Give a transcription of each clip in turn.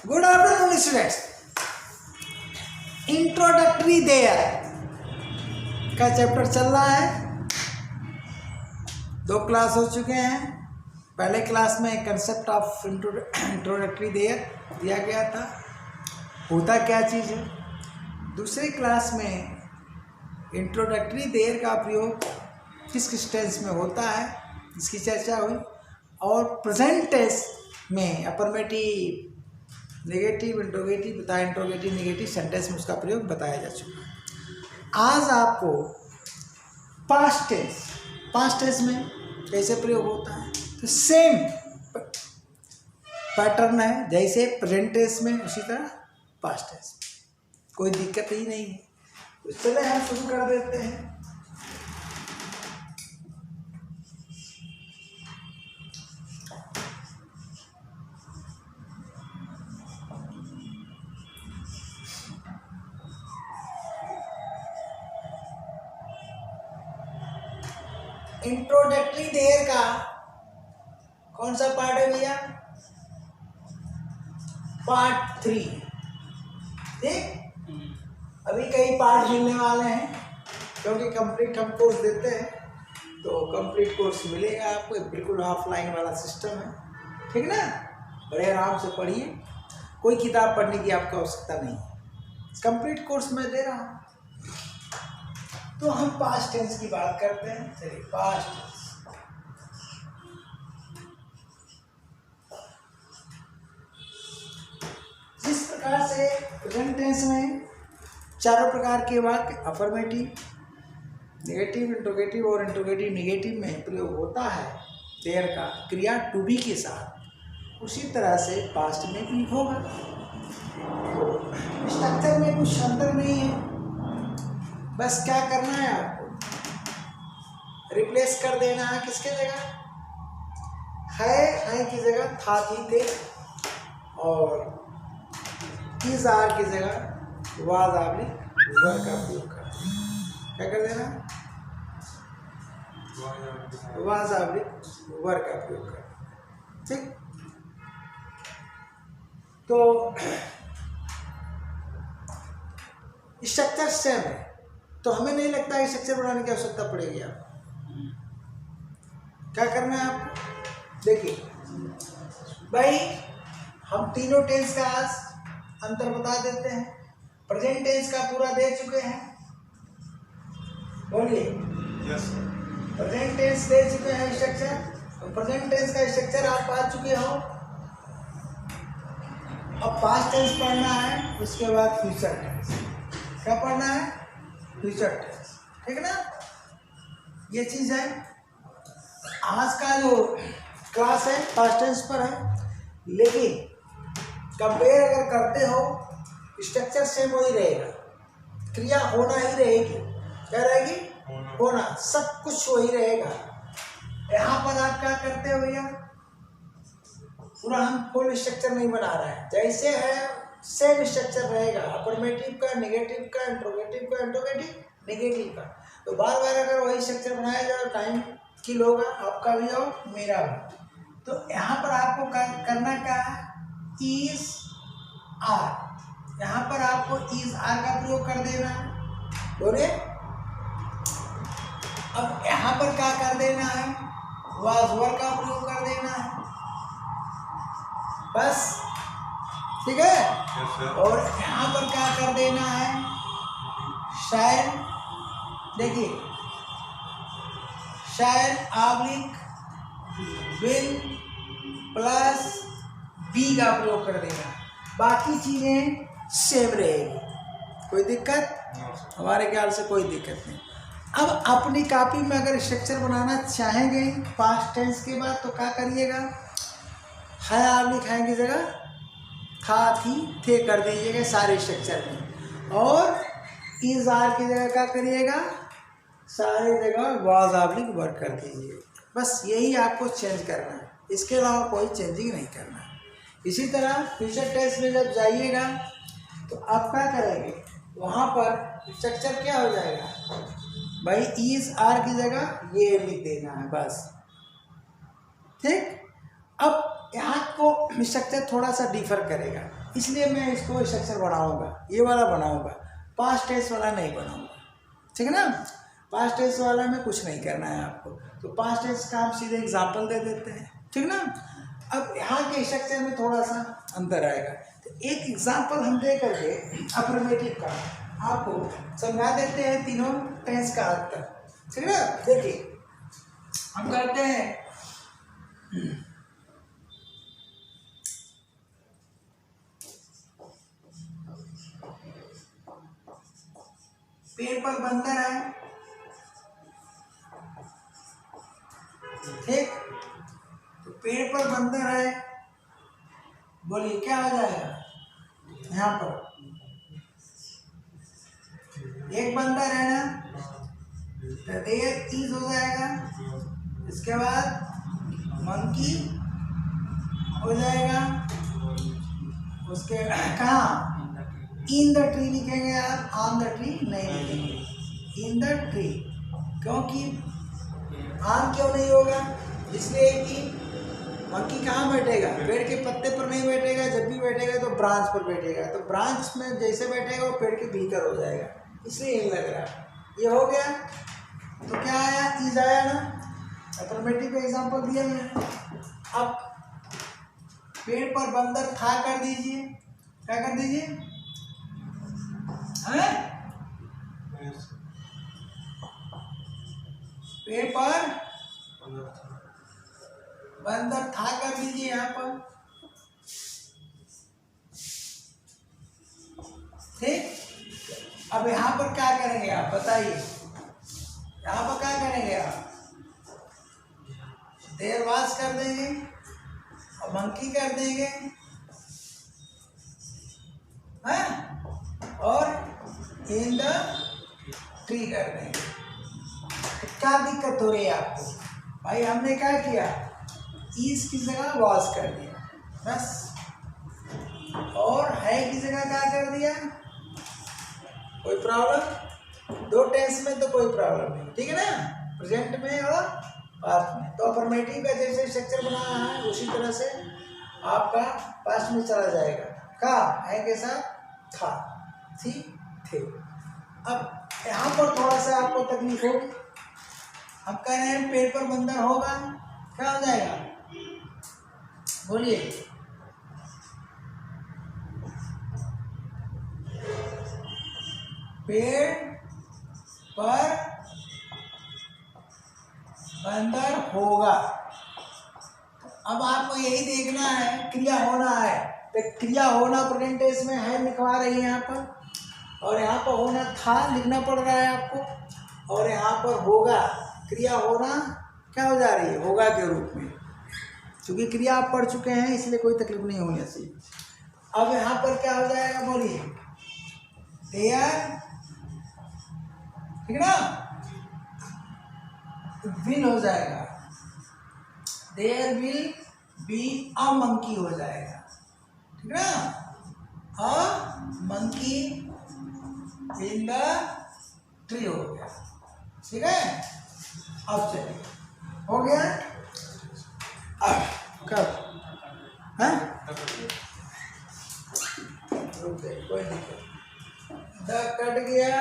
Good afternoon students. Introductory there का chapter चल रहा है। 2 क्लास हो चुके हैं। पहले क्लास में कंसेप्ट ऑफ इंट्रोडक्टरी देयर दिया गया था, होता क्या चीज़ है। दूसरी क्लास में इंट्रोडक्टरी देयर का प्रयोग किस किस टेंस में होता है इसकी चर्चा हुई, और प्रेजेंट टेंस में अफर्मेटिव, नेगेटिव, इंट्रोगेटिव तथा इंट्रोगेटिव नेगेटिव सेंटेंस में उसका प्रयोग बताया जा चुका है। आज आपको पास्ट टेंस में कैसे प्रयोग होता है, तो सेम पैटर्न है जैसे प्रेजेंट टेंस में, उसी तरह पास्ट टेंस में, कोई दिक्कत ही नहीं है। तो चले हम शुरू कर देते हैं। इंट्रोडक्टरी देयर का कौन सा पार्ट है भैया? पार्ट 3। ठीक, अभी कई पार्ट मिलने वाले हैं क्योंकि कंप्लीट हम कोर्स देते हैं, तो कंप्लीट कोर्स मिलेगा आपको। बिल्कुल ऑफलाइन वाला सिस्टम है, ठीक ना। बड़े आराम से पढ़िए, कोई किताब पढ़ने की आपको आवश्यकता नहीं है, कंप्लीट कोर्स मैं दे रहा हूँ। तो हम पास्ट टेंस की बात करते हैं। चलिए, पास्ट टेंस। जिस प्रकार से प्रेजेंट टेंस में चारों प्रकार के वाक्य अफर्मेटिव, नेगेटिव, इंट्रोगेटिव और इंट्रोगेटिव नेगेटिव में प्रयोग होता है देयर का क्रिया टू बी के साथ, उसी तरह से पास्ट में भी होगा। स्ट्रक्चर में कुछ अंतर नहीं है, बस क्या करना है आपको, रिप्लेस कर देना है। किसके जगह? है की जगह था, थी, थे, और इज आर की जगह वाज, आबली, वर का प्रयोग कर देना। क्या कर देना? वाज, आबली, वर का प्रयोग कर देना। ठीक, तो स्ट्रक्चर सेम है, तो हमें नहीं लगता है स्ट्रक्चर बनाने की आवश्यकता पड़ेगी। आप क्या करना है आपको, देखिए भाई, हम तीनों टेंस का आज अंतर बता देते हैं। प्रेजेंट टेंस का पूरा दे चुके हैं, बोलिए। यस। प्रेजेंट टेंस दे चुके हैं स्ट्रक्चर, तो प्रेजेंट टेंस का स्ट्रक्चर आप पा चुके हो। अब पास्ट टेंस पढ़ना है, उसके बाद फ्यूचर टेंस। क्या पढ़ना है? फ्यूचर टेंस, ठीक है ना। ये चीज़ है। आज का जो क्लास है पास्ट टेंस पर है, लेकिन कंपेयर अगर करते हो स्ट्रक्चर सेम वही रहेगा, क्रिया होना ही रहेगी। क्या रहेगी? होना, सब कुछ वही रहेगा। यहाँ पर आप क्या करते हो भैया, पूरा हम फुल स्ट्रक्चर नहीं बना रहे हैं, जैसे है सेम स्ट्रक्चर रहेगा। अफर्मेटिव का, नेगेटिव का, इंट्रोगेटिव का, इंट्रोगेटिव नेगेटिव का। तो बार बार अगर वही स्ट्रक्चर बनाया जाए, टाइम किल होगा, आपका भी और मेरा भी। तो यहाँ पर आपको करना क्या है, इज आर। यहाँ पर आपको इज आर का प्रयोग कर देना है, बोले। अब यहाँ पर क्या कर देना है, वाज वर का प्रयोग कर देना है, बस। ठीक है। yes, और यहाँ पर क्या कर देना है, शायद, देखिए, शायद आब्लिक विल प्लस बी का प्रयोग कर देना। बाकी चीज़ें सेम रहेगी, कोई दिक्कत? हमारे ख्याल से कोई दिक्कत नहीं। अब अपनी कॉपी में अगर स्ट्रक्चर बनाना चाहेंगे पास्ट टेंस के बाद, तो क्या करिएगा, है आब्लिक है की जगह था, थी, थे कर दीजिएगा सारे स्ट्रक्चर में, और इज आर की जगह क्या करिएगा, सारे जगह वाज आब्लिक वर कर दीजिए। बस यही आपको चेंज करना है, इसके अलावा कोई चेंजिंग नहीं करना है। इसी तरह फ्यूचर टेंस में जब जाइएगा तो आप क्या करेंगे, वहाँ पर स्ट्रक्चर क्या हो जाएगा भाई, इज आर की जगह ये लिख देना है, बस। ठीक। अब यहाँ को स्ट्रक्चर थोड़ा सा डिफर करेगा। इसलिए मैं इसको स्ट्रक्चर बनाऊंगा, ये वाला बनाऊंगा, पास्ट टेंस वाला नहीं बनाऊंगा, ठीक है ना। पास्ट टेंस वाला में कुछ नहीं करना है आपको, तो पास्ट टेंस का हम सीधे एग्जाम्पल दे देते हैं, ठीक ना। अब यहाँ के स्ट्रक्चर में थोड़ा सा अंतर आएगा, तो एक एग्जाम्पल हम दे करके अफर्मेटिव का आपको समझा देते हैं तीनों टेंस का अंतर, ठीक है ना। देखिए हम करते हैं पेड़ पर बंदर है, ठीक, तो पेड़ पर बंदर है, बोलिए क्या हो जाएगा, यहाँ पर एक बंदर है ना, तो देयर इज हो जाएगा, इसके बाद मंकी हो जाएगा, उसके कहाँ इन द ट्री लिखेंगे आप, ऑन द ट्री नहीं लिखेंगे, इन द ट्री, क्योंकि आम क्यों नहीं होगा, इसलिए कि मंकी कहाँ बैठेगा, पेड़ के पत्ते पर नहीं बैठेगा, जब भी बैठेगा तो ब्रांच पर बैठेगा, तो ब्रांच में जैसे बैठेगा वो पेड़ के भीतर हो जाएगा, इसलिए यही लग रहा है। ये हो गया, तो क्या आया, इज आया ना, अफर्मेटिव का एग्जाम्पल दिया मैंने। अब पेड़ पर बंदर था कर दीजिए, क्या कर दीजिए, पेड़ पर बंदर था कर दीजिए यहाँ पर, ठीक। अब यहाँ पर क्या करेंगे आप बताइए, यहाँ पर क्या करेंगे आप, देर वास कर देंगे और मंकी कर देंगे, हैं, और इन द ट्री कर देंगे। क्या दिक्कत हो रही है आपको, भाई हमने क्या किया, इस की जगह वास कर दिया बस, और है की जगह क्या कर दिया, कोई प्रॉब्लम, दो टेंस में तो कोई प्रॉब्लम नहीं, ठीक है ना, प्रेजेंट में और पास्ट में। तो अफर्मेटिव का जैसे स्ट्रक्चर बनाया है उसी तरह से आपका पास्ट में चला जाएगा, का है के साथ था, थी, थे। अब यहाँ पर थोड़ा सा आपको तकलीफ होगी, हम कह रहे हैं पेड़ पर बंदर होगा, क्या हो जाएगा, बोलिए, पेड़ पर बंदर होगा। अब आपको यही देखना है, क्रिया होना है, तो क्रिया होना प्रेजेंट टेंस में है लिखवा रही है यहाँ पर, और यहाँ पर होना था लिखना पड़ रहा है आपको, और यहाँ पर होगा, क्रिया होना क्या हो जा रही है, होगा के रूप में, क्योंकि क्रिया आप पढ़ चुके हैं इसलिए कोई तकलीफ नहीं होनी चाहिए। अब यहाँ पर क्या हो जाएगा, बोलिए, देयर, ठीक है ना, विल हो जाएगा, there will be a monkey हो जाएगा, ठीक है ना, a monkey in the tree हो गया, ठीक है। अब चलिए, हो गया, अब कब है, कोई दिक्कत, द कट गया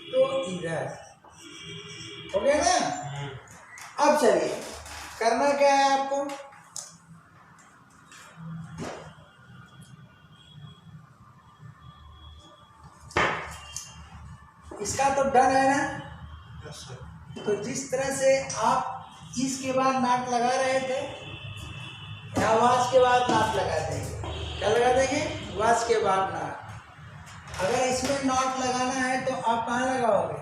तो इधर हो गया ना। अब चलिए करना क्या है आपको, इसका तो डन है ना, तो जिस तरह से आप इसके बाद नाक लगा रहे थे, आवाज के बाद नाक लगा देंगे, क्या लगा देंगे, आवाज के बाद नाक। अगर इसमें नॉट लगाना है तो आप कहाँ लगाओगे,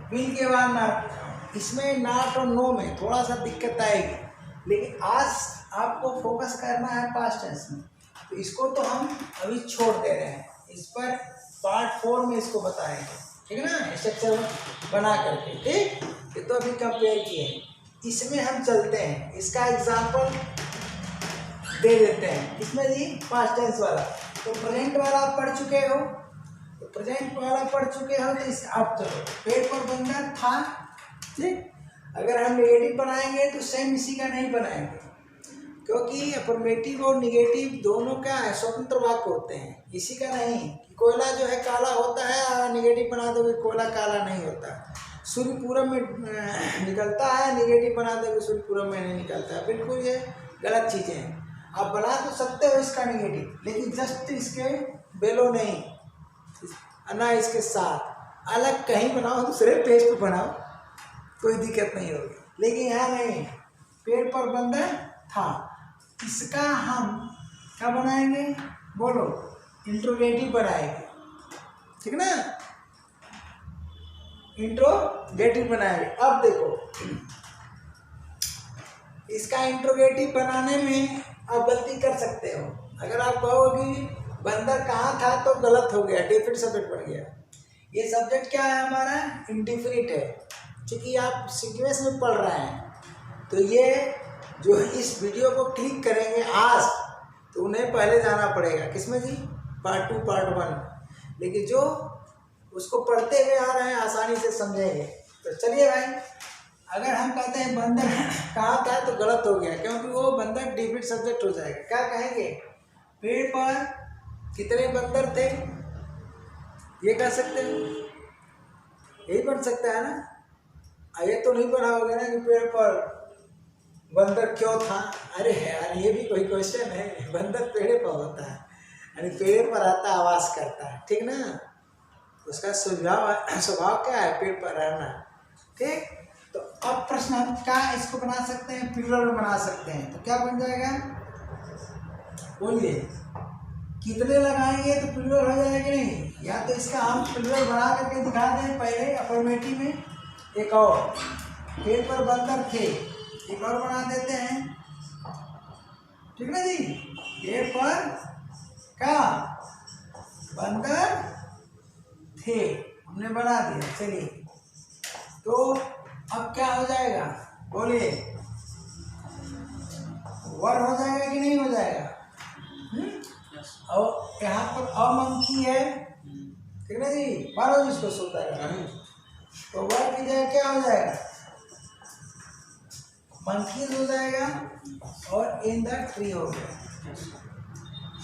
बिल के बाद नाट। इसमें नाट और नो में थोड़ा सा दिक्कत आएगी, लेकिन आज आपको फोकस करना है पास्ट टेंस में, तो इसको तो हम अभी छोड़ दे रहे हैं, इस पर पार्ट 4 में इसको बताएंगे, ठीक है ना, स्ट्रक्चर बना करके, ठीक। ये तो अभी कंपेयर किए हैं, इसमें हम चलते हैं, इसका एग्जाम्पल दे देते हैं। इसमें जी पास्ट टेंस वाला, तो प्रेजेंट वाला आप पढ़ चुके हो, तो प्रेजेंट वाला पढ़ चुके हो, तो इस आप चलो, पेड़ पर बंदर था, ठीक। अगर हम नेगेटिव बनाएंगे तो सेम इसी का नहीं बनाएंगे, क्योंकि अफर्मेटिव और निगेटिव दोनों क्या है, स्वतंत्र वाक्य होते हैं। इसी का नहीं कि कोयला जो है काला होता है, निगेटिव बना दोगे कोयला काला नहीं होता। सूर्य पूरब में निकलता है, निगेटिव बना दोगे सूर्य पूरब में नहीं निकलता है। बिल्कुल ये गलत चीज़ें हैं। आप बना तो सकते हो इसका निगेटिव, लेकिन जस्ट इसके बेलो नहीं, ना इसके साथ अलग कहीं बनाओ, दूसरे पेज पर बनाओ, कोई दिक्कत नहीं होगी। लेकिन यहाँ नहीं, पेड़ पर बंदर था, इसका हम क्या बनाएंगे, बोलो, इंट्रोगेटिव बनाएंगे, ठीक ना, इंट्रोगेटिव बनाएंगे। अब देखो इसका इंट्रोगेटिव बनाने में आप गलती कर सकते हो। अगर आप कहो कि बंदर कहाँ था तो गलत हो गया, डिफिनिट सब्जेक्ट बन गया। ये सब्जेक्ट क्या है हमारा, इंडिफिनिट है। क्योंकि आप सीक्वेंस में पढ़ रहे हैं तो ये जो इस वीडियो को क्लिक करेंगे आज, तो उन्हें पहले जाना पड़ेगा किसमें जी, पार्ट 2 पार्ट 1। लेकिन जो उसको पढ़ते हुए आ रहे हैं आसानी से समझेंगे। तो चलिए भाई, अगर हम कहते हैं बंदर कहाँ था तो गलत हो गया, क्योंकि वो बंदर डिफिनिट सब्जेक्ट हो जाएगा। क्या कहेंगे, पेड़ पर कितने बंदर थे, ये कह सकते हो, यही बन सकता है ना। ये तो नहीं बना होगा ना कि पेड़ पर बंदर क्यों था। अरे यार ये भी कोई क्वेश्चन है, बंदर पेड़ पर होता है, यानी पेड़ पर आता आवास करता है, ठीक ना, उसका स्वभाव क्या है, पेड़ पर रहना, ठीक। तो अब प्रश्न हम क्या इसको बना सकते हैं, प्लूरल में बना सकते हैं। तो क्या बन जाएगा, बोलिए, कितने लगाएंगे तो प्लूरल हो जाएगा नहीं। या तो इसका हम प्लूरल बना करके दिखा दें पहले अफर्मेटिव में, एक और पेड़ पर बंदर थे, एक और बना देते हैं, ठीक ना जी। पेड़ पर क्या बंदर थे, हमने बना दिया। चलिए, तो अब क्या हो जाएगा, बोलिए, वर हो जाएगा कि नहीं हो जाएगा। और यहाँ पर अमंकी है, ठीक ना जी, मारो जिसको सोता है, तो वर की जगह क्या हो जाएगा, मंकीज हो जाएगा, और इन द ट्री हो गया,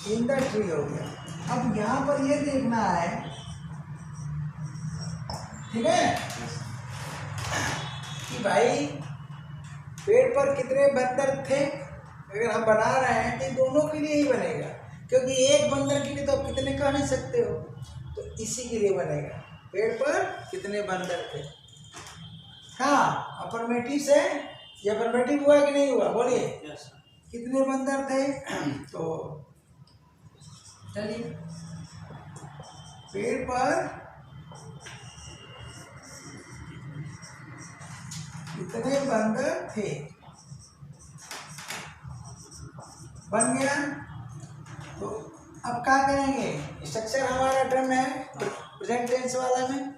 इन द ट्री हो गया। अब यहाँ पर ये देखना है, ठीक है, कि भाई पेड़ पर कितने बंदर थे। अगर हम बना रहे हैं तो दोनों के लिए ही बनेगा, क्योंकि एक बंदर के लिए तो आप कितने कह नहीं सकते हो, तो इसी के लिए बनेगा, पेड़ पर कितने बंदर थे। हाँ, अफर्मेटिव से ये अफर्मेटिव हुआ कि नहीं हुआ, बोलिए, कितने बंदर थे। तो चलिए, पेड़ पर कितने बंदर थे, बन गया। तो अब क्या करेंगे, स्ट्रक्चर हमारा टर्म है प्रेजेंट टेंस वाला में,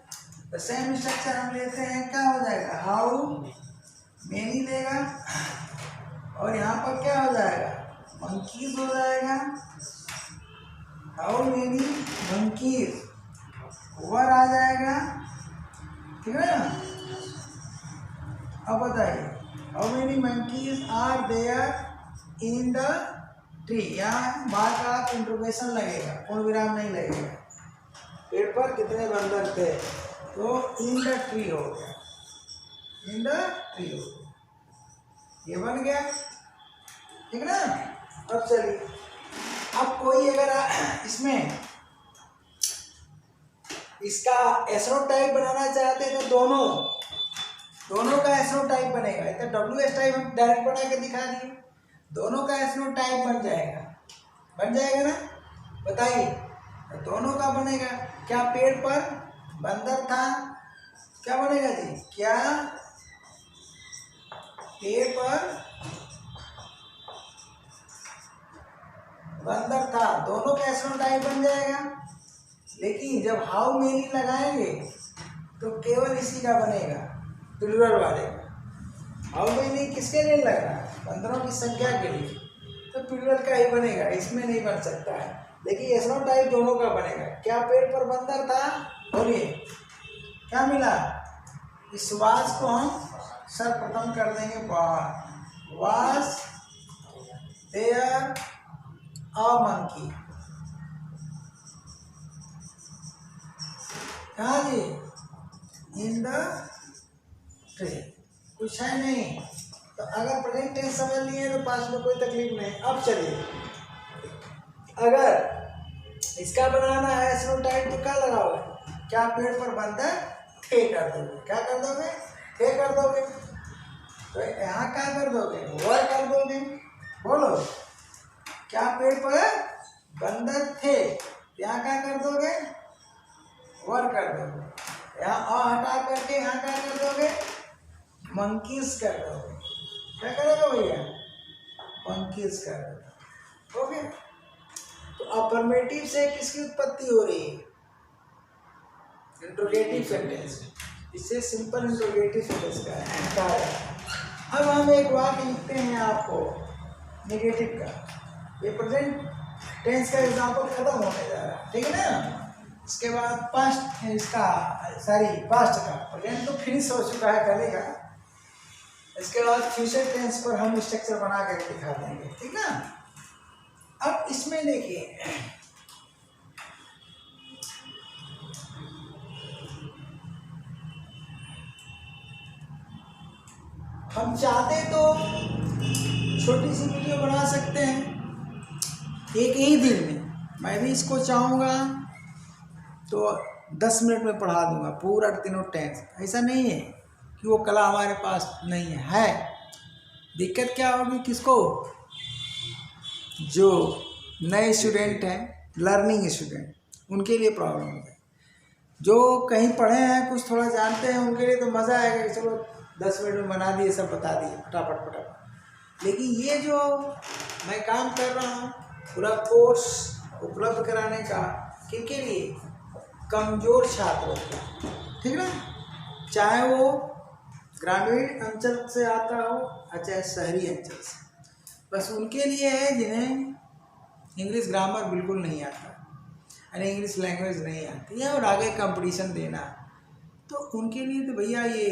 तो सेम स्ट्रक्चर हम लेते हैं, क्या हो जाएगा, हाउ मेनी लेगा, और यहाँ पर क्या हो जाएगा, मंकीज हो जाएगा, हाउ मेनी मंकीज, वर आ जाएगा, ठीक है ना। अब बताइए, how many monkeys are there in the tree, यहाँ मार्क ऑफ इंट्रोगेशन लगेगा, पूर्ण विराम नहीं लगेगा। पेड़ पर कितने बंदर थे, तो इन द ट्री हो गया, इन द ट्री हो गया, ये बन गया, ठीक ना। अब चलिए, अब कोई अगर इसमें इसका एसरो टाइप बनाना चाहते हैं तो दोनों का एसरो टाइप बनेगा। तो डब्ल्यू एस टाइप हम डायरेक्ट बना के दिखा दिए, दोनों का एसरो टाइप बन जाएगा ना, बताइए, तो दोनों का बनेगा। क्या पेड़ पर बंदर था, क्या बनेगा जी, क्या पेड़ पर बंदर था, दोनों का एसरो टाइप बन जाएगा। लेकिन जब हाउ मेनी लगाएंगे तो केवल इसी का बनेगा, प्लूरल वाले का। हाउ मेनी किसके लिए लग रहा है, बंदरों की संख्या के लिए, तो प्लूरल का ही बनेगा, इसमें नहीं बन सकता है। लेकिन एसरो टाइप दोनों का बनेगा। क्या पेड़ पर बंदर था, बोलिए, क्या मिला, इस वास को हम सर्वप्रथम कर देंगे बाहर, वास देयर अ मंकी। कहाँ जी? इन द ट्री। कुछ है नहीं। तो अगर प्रेजेंट टेंस समझ लिए तो पास्ट में कोई तकलीफ नहीं। अब चलिए, अगर इसका बनाना है एसनो टाइप तो क्या लगाओगे? क्या पेड़ पर बंदर थे कर दोगे? क्या कर दोगे? थे कर दोगे। तो यहाँ क्या कर दोगे? वर कर दोगे। बोलो, क्या पेड़ पर बंदर थे, यहाँ क्या कर दोगे? वर कर दोगे। यहाँ अ हटा करके यहाँ क्या कर दोगे? मंकीज कर दोगे। क्या करोगे भैया? मंकीज कर दोगे। ओके। तो अफर्मेटिव से किसकी उत्पत्ति हो रही है? Interrogative sentence. इससे सिंपल इंट्रोगेटिव सेंटेंस का है। अब हम एक वाक्य लिखते हैं आपको नेगेटिव का। ये प्रेजेंट टेंस का एग्जाम्पल खत्म होने जा रहा है, ठीक है ना? इसके बाद पास्ट इसका पास्ट का। प्रेजेंट तो फिनिश हो चुका है पहले का। इसके बाद फ्यूचर टेंस पर हम स्ट्रक्चर बना करके दिखा देंगे, ठीक ना? अब इसमें देखिए, हम चाहते तो छोटी सी वीडियो बना सकते हैं एक ही दिन में। मैं भी इसको चाहूँगा तो 10 मिनट में पढ़ा दूंगा पूरा तीनों टेंस। ऐसा नहीं है कि वो कला हमारे पास नहीं है। दिक्कत क्या होगी किसको? जो नए स्टूडेंट हैं, लर्निंग स्टूडेंट, उनके लिए प्रॉब्लम है। जो कहीं पढ़े हैं, कुछ थोड़ा जानते हैं, उनके लिए तो मज़ा आएगा कि चलो 10 मिनट में बना दिए, सब बता दिए फटाफट फटाफट। लेकिन ये जो मैं काम कर रहा हूँ पूरा कोर्स उपलब्ध कराने का, किनके लिए? कमज़ोर छात्रों को, ठीक ना? चाहे वो ग्रामीण अंचल से आता हो और चाहे शहरी अंचल से, बस उनके लिए है जिन्हें इंग्लिश ग्रामर बिल्कुल नहीं आता, यानी इंग्लिश लैंग्वेज नहीं आती है और आगे कंपटीशन देना, तो उनके लिए तो भैया ये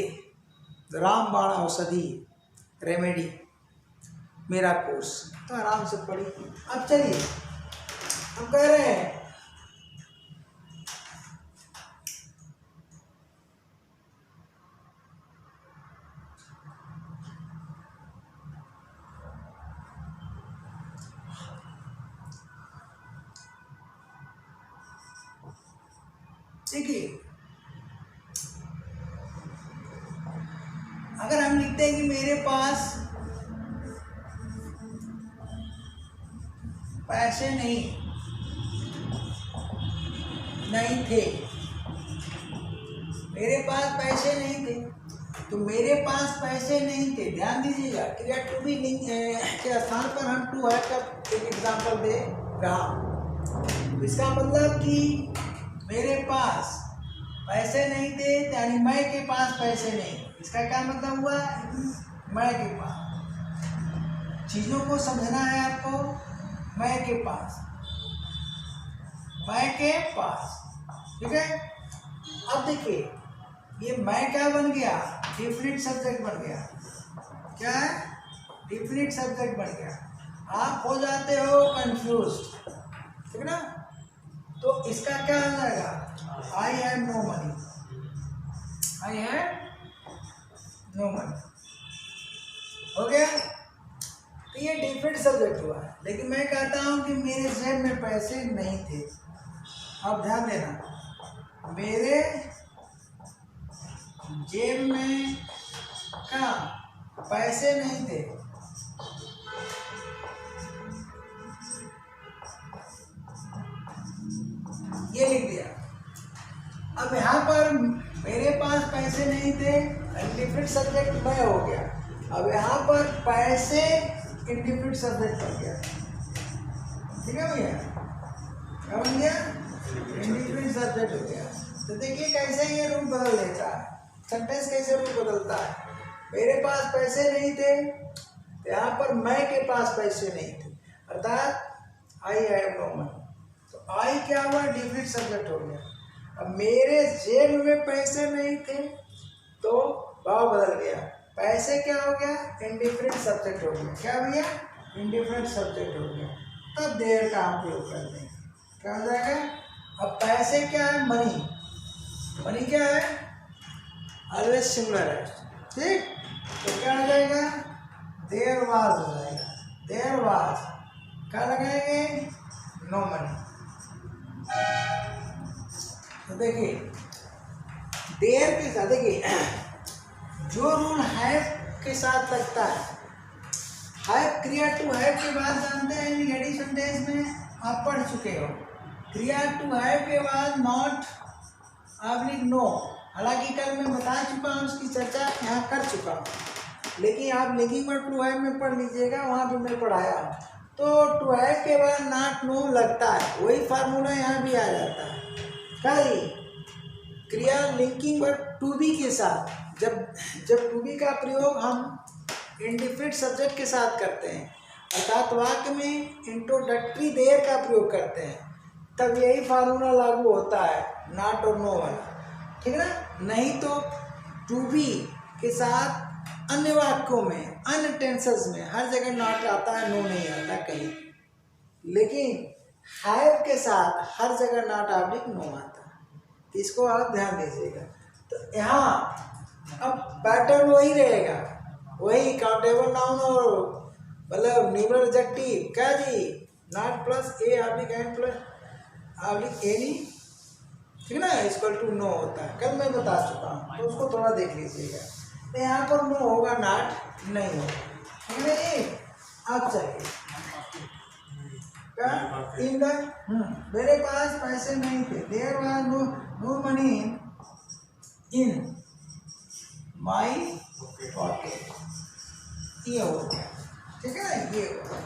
रामबाण औषधि रेमेडी मेरा कोर्स, तो आराम से पढ़िए। अब चलिए, हम कह रहे हैं देखिए, अगर हम लिखते हैं कि मेरे पास पैसे नहीं थे, मेरे पास पैसे नहीं थे, तो मेरे पास पैसे नहीं थे, ध्यान दीजिएगा, क्रिया टू बी के स्थान पर हम टू है का एक एग्जाम्पल दे रहा। इसका मतलब कि मेरे पास पैसे नहीं थे, यानी मैं के पास पैसे नहीं। इसका क्या मतलब हुआ? मैं के पास। चीज़ों को समझना है आपको। मैं के पास, मैं के पास, ठीक है? अब देखिए, ये मैं क्या बन गया? डिफिनिट सब्जेक्ट बन गया। क्या है? डिफिनिट सब्जेक्ट बन गया। आप हो जाते हो कंफ्यूज्ड, ठीक है ना? तो इसका क्या हो जाएगा? I have no money, I have no money, हो गया? तो ये डिफरेंट सब्जेक्ट हुआ है। लेकिन मैं कहता हूँ कि मेरे जेब में पैसे नहीं थे। अब ध्यान देना, मेरे जेब में क्या पैसे नहीं थे, ये लिख दिया। अब यहाँ पर मेरे पास पैसे नहीं थे, डिफरेंट सब्जेक्ट मैं हो गया। अब यहाँ पर पैसे इंडिफरेंट सब्जेक्ट बन गया, ठीक है भैया? क्या बन गया? इंडिफरेंट सब्जेक्ट हो गया। तो देखिए कैसे ये रूप बदल देता है, सेंटेंस कैसे रूप बदलता है। मेरे पास पैसे नहीं थे, तो यहाँ पर मैं के पास पैसे नहीं थे, अर्थात आई हैव नो मनी। तो आई क्या हुआ? डिफरेंट सब्जेक्ट हो गया। अब मेरे जेब में पैसे नहीं थे, तो भाव बदल गया। पैसे क्या हो गया? इंडिफरेंट सब्जेक्ट हो गया। क्या भैया? इंडिफरेंट सब्जेक्ट हो गया, तब देयर का हम प्रयोग कर देंगे। क्या हो जाएगा? अब पैसे क्या है? मनी। मनी क्या है? ऑलवेज सिमिलर है, ठीक। तो क्या हो जाएगा? देयर वाज हो जाएगा। देयर वाज क्या लगाएंगे? No money. तो देखिए देयर के साथ, देखिए जो रूल हैव के साथ लगता है, हैव क्रिया टू हैव के बाद जानते हैं निगेटिव सेंटेंस में आप पढ़ चुके हो, क्रिया टू हैव के बाद नॉट ऑब्लिक नो। हालांकि कल मैं बता चुका हूँ, उसकी चर्चा यहाँ कर चुका हूँ, लेकिन आप लिंकिंग वर्ड टू हैव में पढ़ लीजिएगा, वहाँ पे मैं पढ़ाया हूँ। तो टू हैव के बाद नॉट नो लगता है, वही फार्मूला यहाँ भी आ जाता है। खाली क्रिया लिंकिंग वर्ड टू बी के साथ, जब टू बी का प्रयोग हम इंडिफरेंट सब्जेक्ट के साथ करते हैं, अर्थात वाक्य में इंट्रोडक्टरी देयर का प्रयोग करते हैं, तब यही फार्मूला लागू होता है, नॉट और नो वाला, ठीक ना। नहीं तो टू बी के साथ अन्य वाक्यों में, अन्य टेंसेस में हर जगह नॉट आता है, नो नहीं आता कहीं, लेकिन हैव के साथ हर जगह नॉट ऑब्लिक नो आता है। इसको आप ध्यान दीजिएगा। तो यहाँ अब पैटर्न वही रहेगा, वही काउंटेबल नाउन और मतलब न्यूमरल एडजेक्टिव क्या जी, not plus a oblique and plus oblique any, ठीक ना, इक्वल टू नो होता है। कल मैं बता चुका हूँ, तो उसको थोड़ा देख लीजिएगा। तो यहाँ पर नो होगा, नॉट नहीं होगा, ठीक है जी। अब चलिए क्या इन द मेरे पास पैसे नहीं थे, there was no money in my pocket, ये हो गया, ठीक है ना, ये हो गया।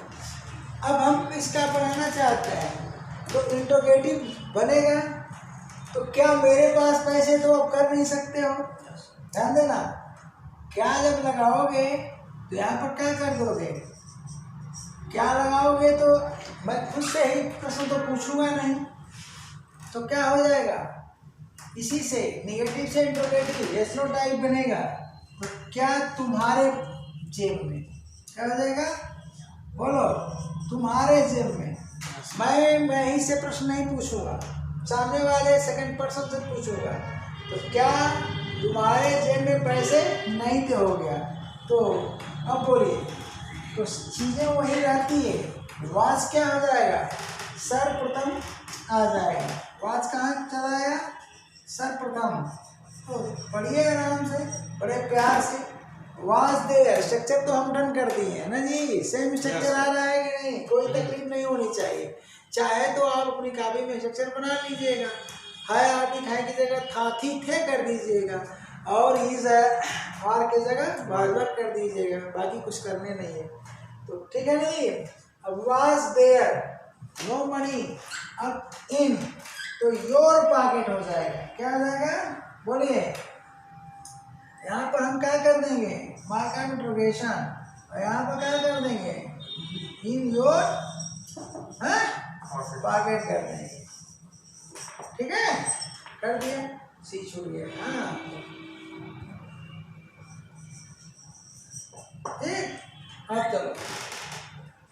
अब हम इसका बनाना चाहते हैं तो इंट्रोगेटिव बनेगा। तो क्या मेरे पास पैसे, तो अब कर नहीं सकते हो, ध्यान देना। क्या जब लगाओगे तो यहाँ पर क्या कर दोगे? क्या लगाओगे तो मैं खुद से ही प्रश्न तो पूछूंगा नहीं, तो क्या हो जाएगा? इसी से निगेटिव से इंट्रोगेटिव यस नो टाइप बनेगा। तो क्या तुम्हारे जेब में, क्या हो जाएगा? बोलो, तुम्हारे जेब में। मैं ही से प्रश्न नहीं पूछूंगा, सामने वाले सेकंड पर्सन से पूछूंगा। तो क्या तुम्हारे जेब में पैसे नहीं थे, हो गया। तो अब बोलिए, तो चीज़ें वही रहती है। वाज क्या हो जाएगा? सर्वप्रथम आ जाएगा। वाज कहाँ चला आया? सर्वप्रथम। तो पढ़िए आराम से, बड़े प्यार से। वाज देयर, स्ट्रक्चर तो हम डन कर दिए है ना जी, सेम स्ट्रक्चर आ रहा है कि नहीं? कोई तकलीफ नहीं होनी चाहिए। चाहे तो आप अपनी कॉपी में स्ट्रक्चर बना लीजिएगा, है आदि खाए की जगह था थी थे कर दीजिएगा, और इज आर की जगह वाज वर कर दीजिएगा, बाकी कुछ करने नहीं है। तो ठीक है नहीं। अब वाज देयर नो मनी, अब इन, तो योर पॉकेट हो जाएगा। क्या हो जाएगा? बोलिए। यहाँ पर हम क्या कर देंगे? Mark of interrogation. और यहाँ पर क्या कर देंगे? इन योर पॉकेट कर देंगे, ठीक है, कर दिया, सी छूट गया। हाँ ठीक। अब चलो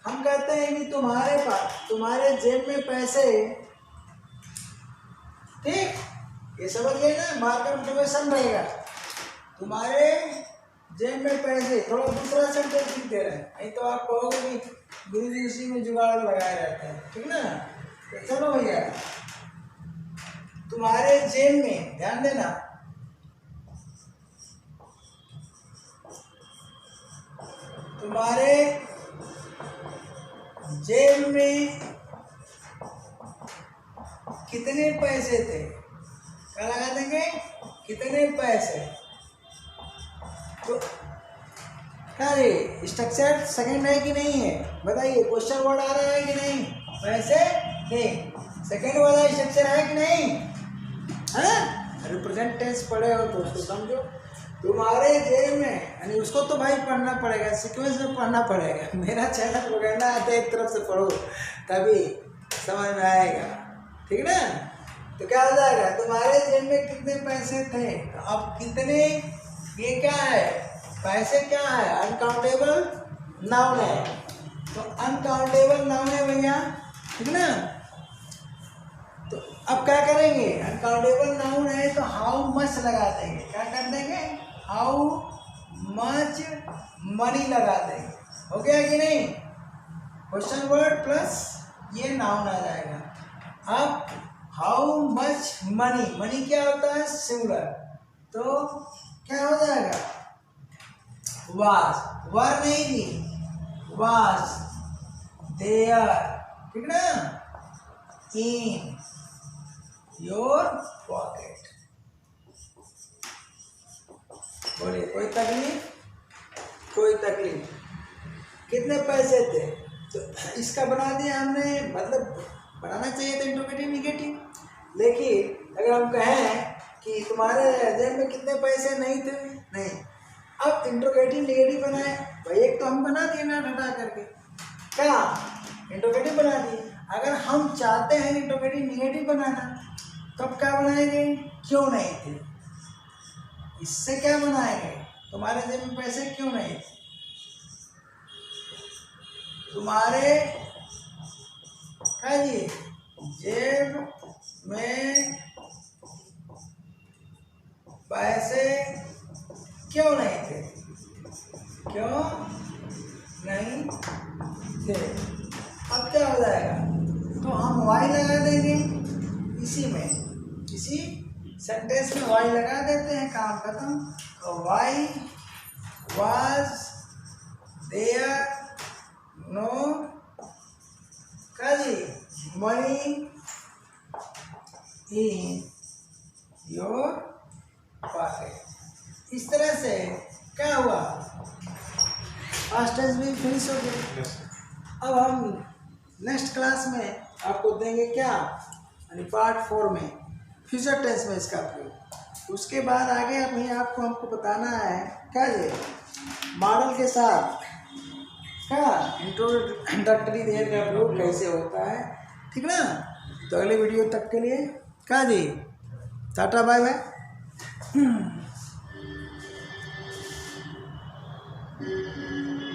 हम कहते हैं कि तुम्हारे पास, तुम्हारे जेब में पैसे, ठीक, ये समझ गए ना? मार्क ऑफ इंट्रोगेशन रहेगा, तुम्हारे जेब में पैसे। थोड़ा दूसरा सेंटेंस लिख दे रहे हैं, नहीं तो आप कहोगे कि गुरु जी उसी में जुगाड़ लगाए रहते हैं, ठीक ना। तो चलो भैया, तुम्हारे जेब में, ध्यान देना, तुम्हारे जेब में कितने पैसे थे? क्या लगा देंगे? कितने पैसे। तो क्या रे, स्ट्रक्चर सेकंड है कि नहीं है? बताइए, क्वेश्चन वर्ड आ रहा है कि नहीं? पैसे थे, सेकंड वाला स्ट्रक्चर है कि नहीं? है? रिप्रेजेंट टेंस पढ़े हो तो उसको समझो। तुम्हारे जेब में, यानी उसको तो भाई पढ़ना पड़ेगा, सीक्वेंस में पढ़ना पड़ेगा। मेरा चैनल प्रोगेंडा आता है, एक तरफ से पढ़ो तभी समझ में आएगा, ठीक ना। तो क्या हो जाएगा? तुम्हारे जेब में कितने पैसे थे। तो अब कितने, ये क्या है? पैसे क्या है? अनकाउंटेबल नाउन है, तो अनकाउंटेबल नाउन है भैया, ठीक ना। तो अब क्या करेंगे, अनकाउंटेबल नाउन है तो हाउ मच लगा देंगे, क्या कर देंगे, हाउ मच मनी लगा देंगे, हो गया कि नहीं। क्वेश्चन वर्ड प्लस ये नाउन आ जाएगा। अब हाउ मच मनी, मनी क्या होता है, सिंगुलर, तो क्या हो जाएगा, वाज, वर नहीं थी, वाज देयर, ठीक ना, इन योर पॉकेट। बोलिए कोई तकलीफ, कोई तकलीफ। कितने पैसे थे, तो इसका बना दिया हमने, मतलब बनाना चाहिए था इंट्रोगेटिव निगेटिव, लेकिन अगर हम कहें कि तुम्हारे जेब में कितने पैसे नहीं थे, नहीं, अब इंट्रोगेटिव निगेटिव बनाए भाई, एक तो हम बना दिए ना हटा करके, क्या इंट्रोगेटिव बना दिए। अगर हम चाहते हैं इंट्रोगेटिव निगेटिव बनाना, तब क्या बनाएंगे, क्यों नहीं थे, इससे क्या बनाएंगे, तुम्हारे जेब में पैसे क्यों नहीं थे, तुम्हारे क्या जी जेब में पैसे क्यों नहीं थे, क्यों नहीं थे। अब क्या हो जाएगा, तो हम वाई लगा देंगे इसी में, इसी सेंटेंस में वाई लगा देते हैं, काम खत्म। तो वाई वाज देयर नो काजी मनी इन योर पॉकेट। इस तरह से क्या हुआ, पास्ट टेंस भी फिनिश हो गया। अब हम नेक्स्ट क्लास में आपको देंगे क्या, यानी पार्ट 4 में फ्यूचर टेंस में इसका प्रयोग। उसके बाद आगे अभी आपको हमको बताना है क्या, ये मॉडल के साथ क्या इंट्रोडक्टरी देयर का प्रयोग कैसे होता है, ठीक ना। तो अगले वीडियो तक के लिए क्या जी, टाटा बाय बाय।